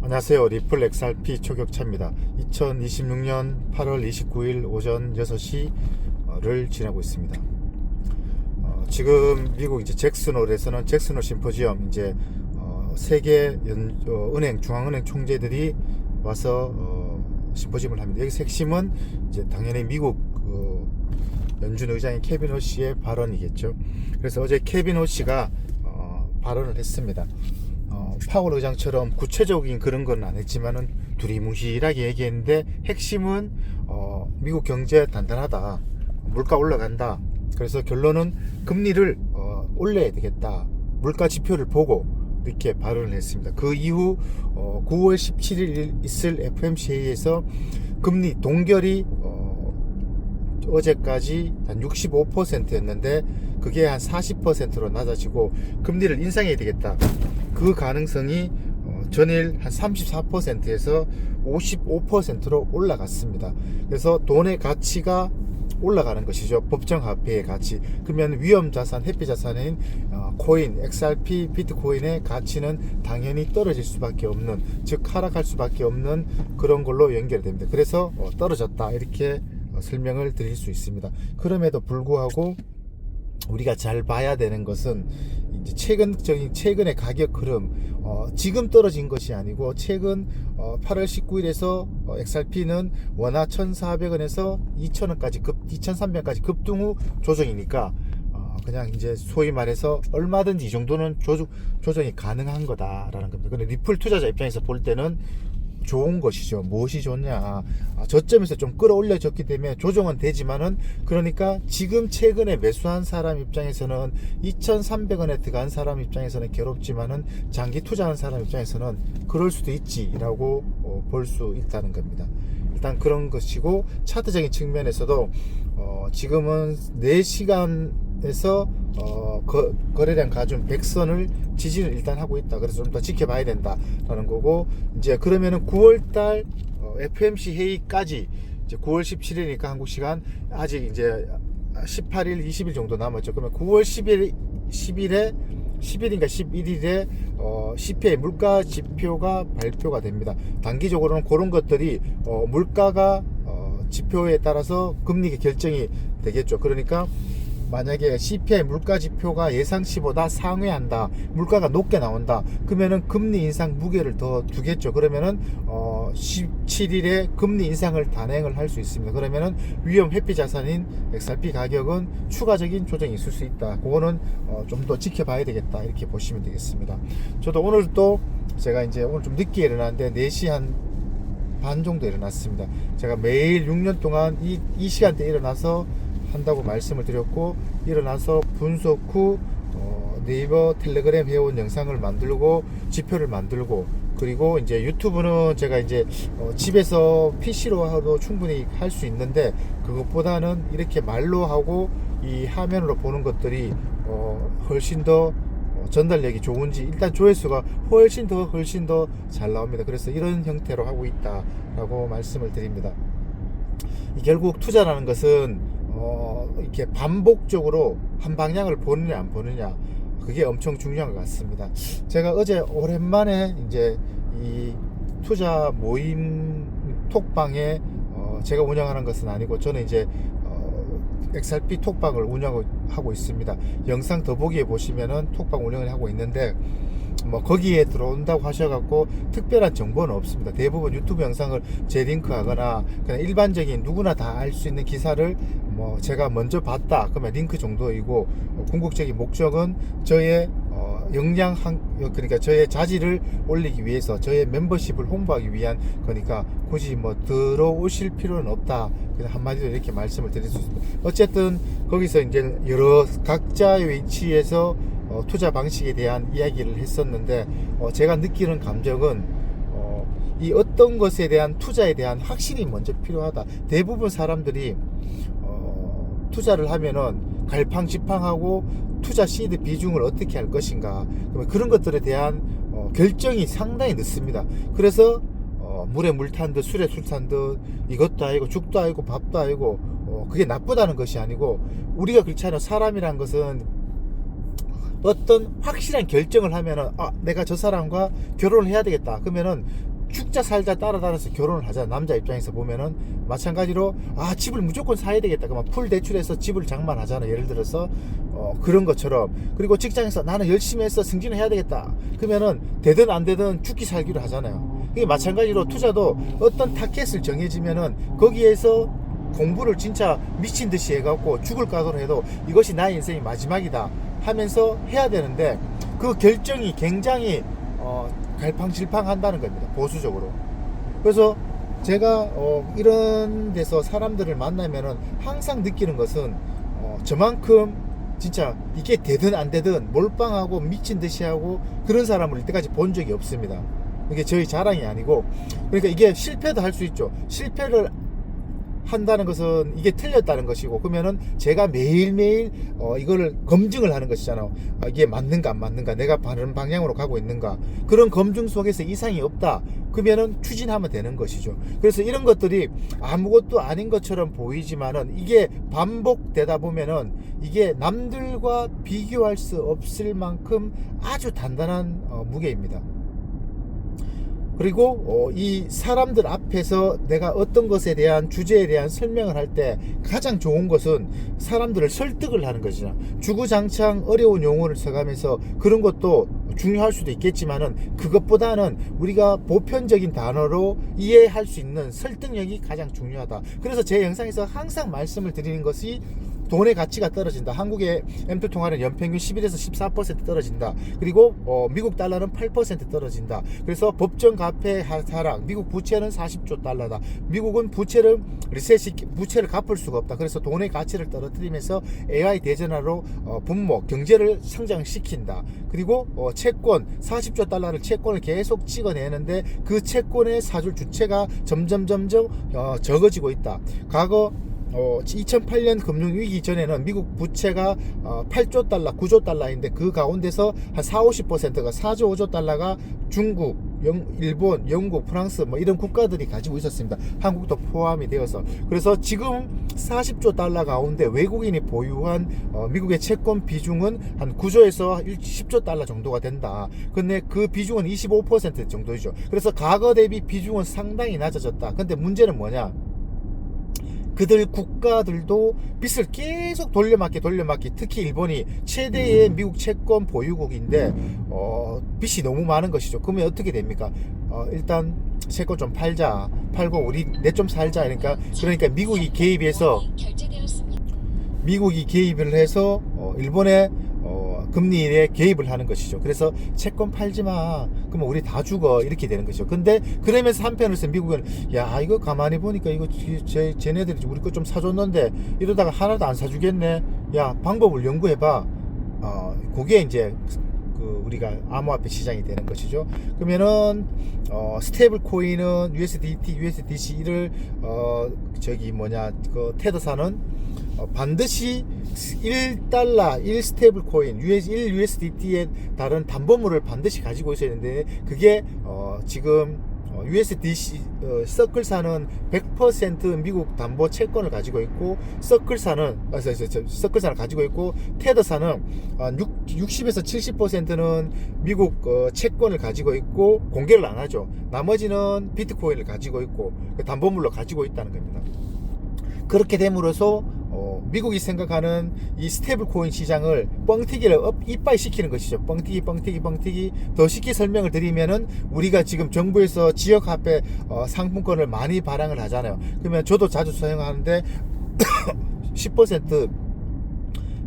안녕하세요. 리플 XRP 초격차입니다. 2026년 8월 29일 오전 6시를 지나고 있습니다. 지금 미국 이제 잭슨홀에서는 잭슨홀 심포지엄 이제 세계 은행 중앙은행 총재들이 와서 심포지엄을 합니다. 여기서 핵심은 이제 당연히 미국 연준 의장인 케빈 호시의 발언이겠죠. 그래서 어제 케빈 호시가 발언을 했습니다. 파월 의장처럼 구체적인 그런 건 안 했지만은 두리뭉실하게 얘기했는데 핵심은 미국 경제 단단하다, 물가 올라간다. 그래서 결론은 금리를 올려야 되겠다, 물가 지표를 보고 이렇게 발언을 했습니다. 그 이후 9월 17일 있을 FOMC 회의에서 금리 동결이 어제까지 한 65%였는데 그게 한 40%로 낮아지고 금리를 인상해야 되겠다. 그 가능성이 전일 한 34%에서 55%로 올라갔습니다. 그래서 돈의 가치가 올라가는 것이죠. 법정화폐의 가치. 그러면 위험자산, 회피자산인 코인, XRP, 비트코인의 가치는 당연히 떨어질 수밖에 없는, 즉 하락할 수밖에 없는 그런 걸로 연결됩니다. 그래서 떨어졌다, 이렇게 설명을 드릴 수 있습니다. 그럼에도 불구하고 우리가 잘 봐야 되는 것은 이제 최근의 가격 흐름, 지금 떨어진 것이 아니고 최근 8월 19일에서 XRP는 원화 1,400원에서 2,000원까지 2,300원까지 급등 후 조정이니까 그냥 이제 소위 말해서 얼마든지 이 정도는 조정이 가능한 거다라는 겁니다. 근데 리플 투자자 입장에서 볼 때는 좋은 것이죠. 무엇이 좋냐, 저점에서 좀 끌어올려졌기 때문에 조정은 되지만은, 그러니까 지금 최근에 매수한 사람 입장에서는 2,300원에 들어간 사람 입장에서는 괴롭지만은 장기 투자한 사람 입장에서는 그럴 수도 있지라고 볼 수 있다는 겁니다. 일단 그런 것이고, 차트적인 측면에서도 지금은 4시간에서 거래량 가중 100선을 지지를 일단 하고 있다. 그래서 좀 더 지켜봐야 된다라는 거고, 이제 그러면은 9월달 FOMC 회의까지 이제 9월 17일이니까 한국 시간 아직 이제 18일, 20일 정도 남았죠. 그러면 9월 10일인가 11일에 CPI 물가 지표가 발표가 됩니다. 단기적으로는 그런 것들이 물가가 지표에 따라서 금리가 결정이 되겠죠. 그러니까 만약에 CPI 물가 지표가 예상치보다 상회한다, 물가가 높게 나온다, 그러면은 금리 인상 무게를 더 두겠죠. 그러면은 17일에 금리 인상을 단행을 할 수 있습니다. 그러면은 위험 회피 자산인 XRP 가격은 추가적인 조정이 있을 수 있다. 그거는 좀 더 지켜봐야 되겠다, 이렇게 보시면 되겠습니다. 저도 오늘 또 제가 이제 오늘 좀 늦게 일어났는데 4시 반 정도 일어났습니다. 제가 매일 6년 동안 이 시간대에 일어나서 한다고 말씀을 드렸고, 일어나서 분석 후 네이버 텔레그램 회원 영상을 만들고 지표를 만들고, 그리고 이제 유튜브는 제가 이제 집에서 PC로 하도 충분히 할 수 있는데, 그것보다는 이렇게 말로 하고 이 화면으로 보는 것들이 훨씬 더 전달력이 좋은지, 일단 조회수가 훨씬 더 잘 나옵니다. 그래서 이런 형태로 하고 있다라고 말씀을 드립니다. 결국 투자라는 것은 이렇게 반복적으로 한 방향을 보느냐 안 보느냐, 그게 엄청 중요한 것 같습니다. 제가 어제 오랜만에 이제 이 투자 모임 톡방에 제가 운영하는 것은 아니고, 저는 이제 XRP 톡방을 운영하고 있습니다. 영상 더보기에 보시면은 톡방 운영을 하고 있는데, 거기에 들어온다고 하셔갖고 특별한 정보는 없습니다. 대부분 유튜브 영상을 재링크하거나 그냥 일반적인 누구나 다 알 수 있는 기사를 제가 먼저 봤다 그러면 링크 정도이고, 궁극적인 목적은 저의 그러니까 저의 자질을 올리기 위해서, 저의 멤버십을 홍보하기 위한 거니까 굳이 들어오실 필요는 없다, 그냥 한마디로 이렇게 말씀을 드릴 수 있습니다. 어쨌든 거기서 이제 여러 각자의 위치에서 투자 방식에 대한 이야기를 했었는데, 제가 느끼는 감정은 이 어떤 것에 대한 투자에 대한 확신이 먼저 필요하다. 대부분 사람들이 투자를 하면은 갈팡질팡하고 투자 시드 비중을 어떻게 할 것인가, 그런 것들에 대한 결정이 상당히 늦습니다. 그래서 물에 물 탄 듯 술에 술 탄 듯, 이것도 아니고 죽도 아니고 밥도 아니고, 그게 나쁘다는 것이 아니고, 우리가 그렇지 않아요. 사람이란 것은 어떤 확실한 결정을 하면은 내가 저 사람과 결혼을 해야 되겠다, 그러면은 죽자 살자 따라다녀서 결혼을 하자. 남자 입장에서 보면은 마찬가지로 집을 무조건 사야 되겠다. 그러면 풀 대출해서 집을 장만하잖아. 예를 들어서 그런 것처럼. 그리고 직장에서 나는 열심히 해서 승진을 해야 되겠다. 그러면은 되든 안 되든 죽기 살기로 하잖아요. 이게 마찬가지로 투자도 어떤 타켓을 정해지면은 거기에서 공부를 진짜 미친 듯이 해갖고 죽을 각오로 해도 이것이 나의 인생의 마지막이다 하면서 해야 되는데, 그 결정이 굉장히 갈팡질팡 한다는 겁니다. 보수적으로. 그래서 제가 이런 데서 사람들을 만나면은 항상 느끼는 것은 저만큼 진짜 이게 되든 안 되든 몰빵하고 미친 듯이 하고 그런 사람을 이때까지 본 적이 없습니다. 이게 저희 자랑이 아니고, 그러니까 이게 실패도 할 수 있죠. 실패를 한다는 것은 이게 틀렸다는 것이고, 그러면은 제가 매일매일 이거를 검증을 하는 것이잖아요. 이게 맞는가 안 맞는가, 내가 바른 방향으로 가고 있는가, 그런 검증 속에서 이상이 없다 그러면은 추진하면 되는 것이죠. 그래서 이런 것들이 아무것도 아닌 것처럼 보이지만은 이게 반복되다 보면은 이게 남들과 비교할 수 없을 만큼 아주 단단한 무게입니다. 그리고 이 사람들 앞에서 내가 어떤 것에 대한 주제에 대한 설명을 할 때 가장 좋은 것은 사람들을 설득을 하는 것이죠. 주구장창 어려운 용어를 써가면서 그런 것도 중요할 수도 있겠지만은, 그것보다는 우리가 보편적인 단어로 이해할 수 있는 설득력이 가장 중요하다. 그래서 제 영상에서 항상 말씀을 드리는 것이 돈의 가치가 떨어진다. 한국의 M2 통화는 연평균 11에서 14% 떨어진다. 그리고 미국 달러는 8% 떨어진다. 그래서 법정 가폐 하락, 미국 부채는 40조 달러다. 미국은 부채를 갚을 수가 없다. 그래서 돈의 가치를 떨어뜨리면서 AI 대전화로 분모, 경제를 성장시킨다. 그리고 채권, 40조 달러를 채권을 계속 찍어내는데 그 채권의 사줄 주체가 점점 적어지고 있다. 과거 2008년 금융위기 전에는 미국 부채가 8조 달러, 9조 달러인데 그 가운데서 한 40~50%가 4조, 5조 달러가 중국, 일본, 영국, 프랑스 이런 국가들이 가지고 있었습니다. 한국도 포함이 되어서. 그래서 지금 40조 달러 가운데 외국인이 보유한 미국의 채권 비중은 한 9조에서 10조 달러 정도가 된다. 근데 그 비중은 25% 정도이죠. 그래서 과거 대비 비중은 상당히 낮아졌다. 근데 문제는 뭐냐? 그들 국가들도 빚을 계속 돌려막기, 특히 일본이 최대의 미국 채권 보유국인데 빚이 너무 많은 것이죠. 그러면 어떻게 됩니까? 일단 채권 좀 팔고 우리 내 좀 살자. 그러니까 미국이 개입을 해서 일본의 금리에 개입을 하는 것이죠. 그래서 채권 팔지 마. 그러면 우리 다 죽어. 이렇게 되는 것이죠. 근데 그러면서 한편으로서 미국은 이거 가만히 보니까 이거 쟤네들이 우리 거 좀 사줬는데 이러다가 하나도 안 사주겠네. 방법을 연구해봐. 그게 이제 우리가 암호화폐 시장이 되는 것이죠. 그러면은 스테이블 코인은 USDT, USDC를 테더사는 반드시 1달러, 1 스테이블 코인, 1 USDT의 다른 담보물을 반드시 가지고 있어야 되는데, 그게 지금 USDC 서클사는 100% 미국 담보 채권을 가지고 있고, 서클사는 가지고 있고, 테더사는 60에서 70%는 미국 채권을 가지고 있고 공개를 안 하죠. 나머지는 비트코인을 가지고 있고 담보물로 가지고 있다는 겁니다. 그렇게 됨으로써 미국이 생각하는 이 스테이블 코인 시장을 뻥튀기를 이빠이 시키는 것이죠. 뻥튀기 더 쉽게 설명을 드리면은, 우리가 지금 정부에서 지역화폐 상품권을 많이 발행을 하잖아요. 그러면 저도 자주 사용하는데 10%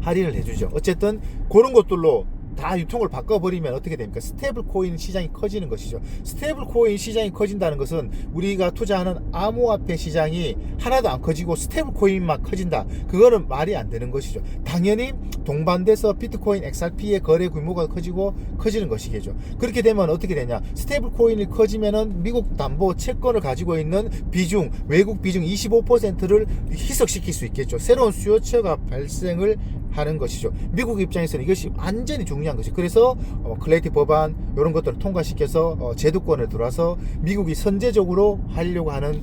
할인을 해주죠. 어쨌든 그런 것들로 다 유통을 바꿔버리면 어떻게 됩니까? 스테이블 코인 시장이 커지는 것이죠. 스테이블 코인 시장이 커진다는 것은 우리가 투자하는 암호화폐 시장이 하나도 안 커지고 스테이블 코인만 커진다. 그거는 말이 안 되는 것이죠. 당연히 동반돼서 비트코인, XRP의 거래 규모가 커지는 것이겠죠. 그렇게 되면 어떻게 되냐? 스테이블 코인이 커지면은 미국 담보 채권을 가지고 있는 비중, 외국 비중 25%를 희석시킬 수 있겠죠. 새로운 수요처가 발생을 하는 것이죠. 미국 입장에서는 이것이 완전히 중요한 것이죠. 그래서 클레이티 법안 이런 것들을 통과시켜서 제도권에 들어와서 미국이 선제적으로 하려고 하는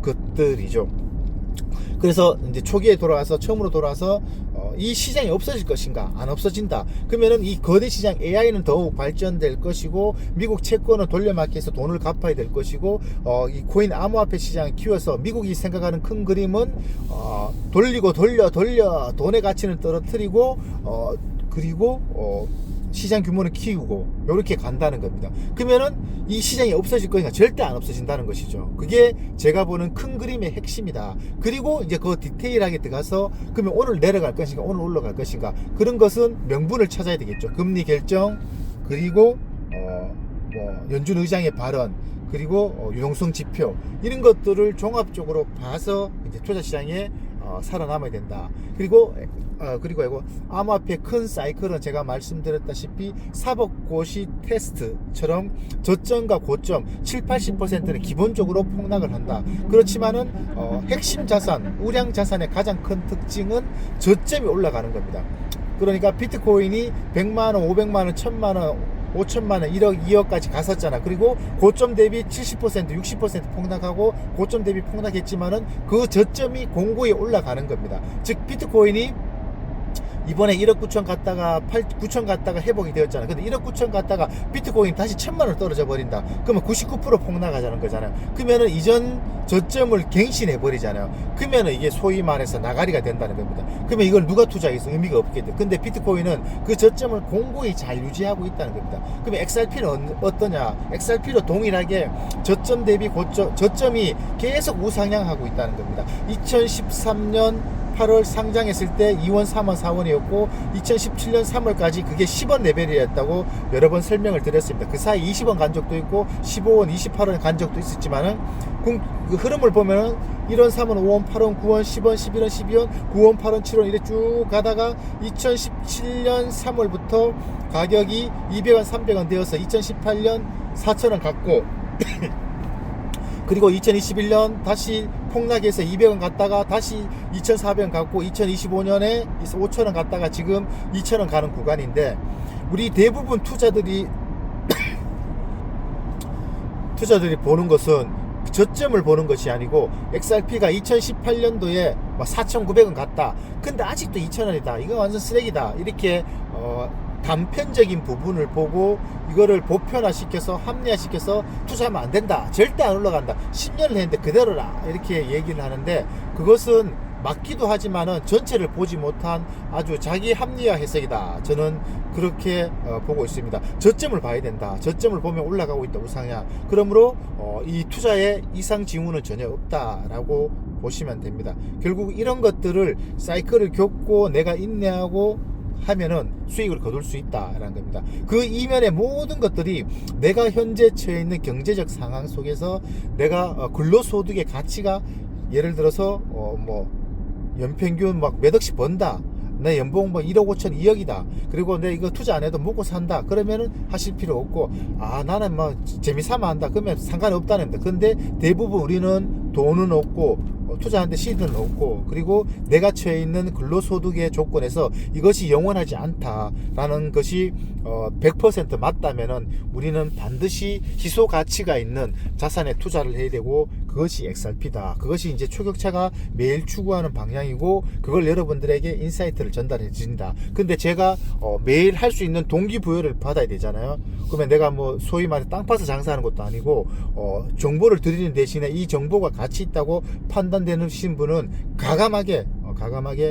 것들이죠. 그래서 이제 처음으로 돌아와서 이 시장이 없어질 것인가? 안 없어진다. 그러면은 이 거대 시장 AI는 더욱 발전될 것이고, 미국 채권은 돌려막기해서 돈을 갚아야 될 것이고, 이 코인 암호화폐 시장을 키워서 미국이 생각하는 큰 그림은 돌리고 돌려 돈의 가치는 떨어뜨리고, 그리고 시장 규모는 키우고 이렇게 간다는 겁니다. 그러면은 이 시장이 없어질 것인가? 절대 안 없어진다는 것이죠. 그게 제가 보는 큰 그림의 핵심이다. 그리고 이제 그 디테일하게 들어가서 그러면 오늘 내려갈 것인가, 오늘 올라갈 것인가, 그런 것은 명분을 찾아야 되겠죠. 금리 결정, 그리고 연준 의장의 발언, 그리고 유동성 지표, 이런 것들을 종합적으로 봐서 이제 투자 시장에 살아남아야 된다. 그리고 이거 암호화폐 큰 사이클은 제가 말씀드렸다시피 사법고시 테스트처럼 저점과 고점 70-80%는 기본적으로 폭락을 한다. 그렇지만은 핵심 자산, 우량 자산의 가장 큰 특징은 저점이 올라가는 겁니다. 그러니까 비트코인이 100만원, 500만원, 1000만원, 5천만원, 1억, 2억까지 갔었잖아. 그리고 고점 대비 70%, 60% 폭락하고 고점 대비 폭락했지만은 그 저점이 공고히 올라가는 겁니다. 즉 비트코인이 이번에 1억 9천 갔다가 9천 갔다가 회복이 되었잖아. 근데 1억 9천 갔다가 비트코인 다시 1000만원 떨어져 버린다. 그러면 99% 폭락하자는 거잖아요. 그러면은 이전 저점을 갱신해 버리잖아요. 그러면은 이게 소위 말해서 나가리가 된다는 겁니다. 그러면 이걸 누가 투자해서 의미가 없게 돼. 근데 비트코인은 그 저점을 공고히 잘 유지하고 있다는 겁니다. 그러면 XRP는 어떠냐? XRP로 동일하게 저점 대비 고점, 저점이 계속 우상향하고 있다는 겁니다. 2013년 8월 상장했을 때 2원, 3원, 4원이었고 2017년 3월까지 그게 10원 레벨이었다고 여러 번 설명을 드렸습니다. 그 사이 20원 간 적도 있고 15원, 28원 간 적도 있었지만은 그 흐름을 보면은 1원, 3원, 5원, 8원, 9원, 10원, 11원, 12원, 9원, 8원, 7원 이래 쭉 가다가 2017년 3월부터 가격이 200원, 300원 되어서 2018년 4,000원 갔고 그리고 2021년 다시 폭락해서 200원 갔다가 다시 2,400원 갔고 2025년에 5,000원 갔다가 지금 2,000원 가는 구간인데, 우리 대부분 투자들이 보는 것은 저점을 보는 것이 아니고 XRP가 2018년도에 4,900원 갔다. 근데 아직도 2,000원이다. 이거 완전 쓰레기다. 이렇게 단편적인 부분을 보고 이거를 보편화시켜서 합리화시켜서 투자하면 안 된다. 절대 안 올라간다. 10년을 했는데 그대로라. 이렇게 얘기를 하는데 그것은 맞기도 하지만은 전체를 보지 못한 아주 자기 합리화 해석이다. 저는 그렇게 보고 있습니다. 저점을 봐야 된다. 저점을 보면 올라가고 있다. 우상향. 그러므로 이 투자에 이상 징후는 전혀 없다라고 보시면 됩니다. 결국 이런 것들을 사이클을 겪고 내가 인내하고 하면은 수익을 거둘 수 있다라는 겁니다. 그 이면의 모든 것들이 내가 현재 처해 있는 경제적 상황 속에서 내가 근로소득의 가치가 예를 들어서 연평균 몇 억씩 번다. 내 연봉 1억 5천 2억이다. 그리고 내 이거 투자 안 해도 먹고 산다. 그러면은 하실 필요 없고, 나는 재미삼아 한다. 그러면 상관이 없다는 겁니다. 근데 대부분 우리는 돈은 없고 투자하는데 시드는 없고, 그리고 내가 처해 있는 근로소득의 조건에서 이것이 영원하지 않다라는 것이 100% 맞다면은 우리는 반드시 희소 가치가 있는 자산에 투자를 해야 되고, 그것이 XRP다. 그것이 이제 초격차가 매일 추구하는 방향이고, 그걸 여러분들에게 인사이트를 전달해 드린다. 근데 제가 매일 할 수 있는 동기부여를 받아야 되잖아요. 그러면 내가 소위 말해 땅 파서 장사하는 것도 아니고 정보를 드리는 대신에 이 정보가 가치 있다고 판단되는 분은 가감하게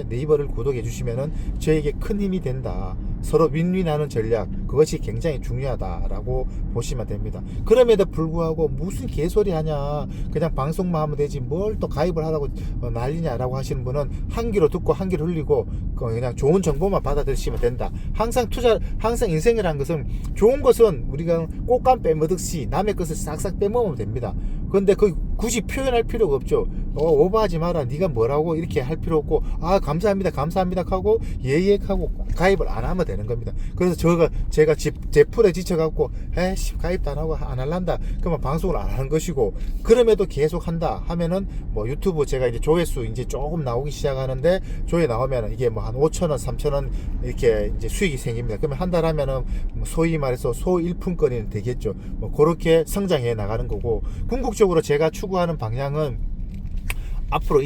네이버를 구독해 주시면은 저에게 큰 힘이 된다. 서로 윈윈하는 전략, 그것이 굉장히 중요하다라고 보시면 됩니다. 그럼에도 불구하고 무슨 개소리 하냐, 그냥 방송만 하면 되지 뭘 또 가입을 하라고 난리냐라고 하시는 분은 한 귀로 듣고 한 귀로 흘리고 그냥 좋은 정보만 받아들이시면 된다. 항상 인생이라는 것은, 좋은 것은 우리가 꽃감 빼먹듯이 남의 것을 싹싹 빼먹으면 됩니다. 그런데 굳이 표현할 필요가 없죠. 오버하지 마라, 네가 뭐라고 이렇게 할 필요 없고, 감사합니다 하고 예의하고 가입을 안 하면 되는 겁니다. 그래서 제가 제 풀에 지쳐갖고 가입도 안 하고 안 할란다 그러면 방송을 안 하는 것이고, 그럼에도 계속 한다 하면은 유튜브 제가 이제 조회수 이제 조금 나오기 시작하는데, 조회 나오면 이게 한 5,000원 3,000원 이렇게 이제 수익이 생깁니다. 그러면 한 달 하면은 소위 말해서 소일품거리는 되겠죠. 그렇게 성장해 나가는 거고, 궁극적으로 제가 추구하는 방향은 앞으로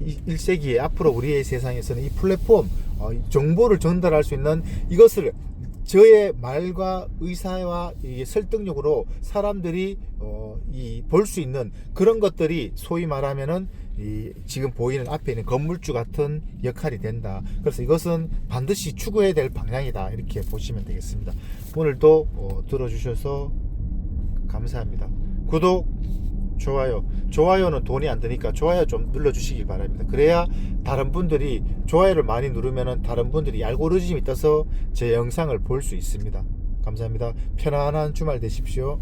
21세기에 앞으로 우리의 세상에서는 이 플랫폼, 정보를 전달할 수 있는 이것을 저의 말과 의사와 이 설득력으로 사람들이 볼 수 있는 그런 것들이 소위 말하면은 지금 보이는 앞에 있는 건물주 같은 역할이 된다. 그래서 이것은 반드시 추구해야 될 방향이다. 이렇게 보시면 되겠습니다. 오늘도 들어주셔서 감사합니다. 구독, 좋아요. 좋아요는 돈이 안 드니까 좋아요 좀 눌러주시기 바랍니다. 그래야 다른 분들이 좋아요를 많이 누르면은 다른 분들이 알고리즘이 떠서 제 영상을 볼 수 있습니다. 감사합니다. 편안한 주말 되십시오.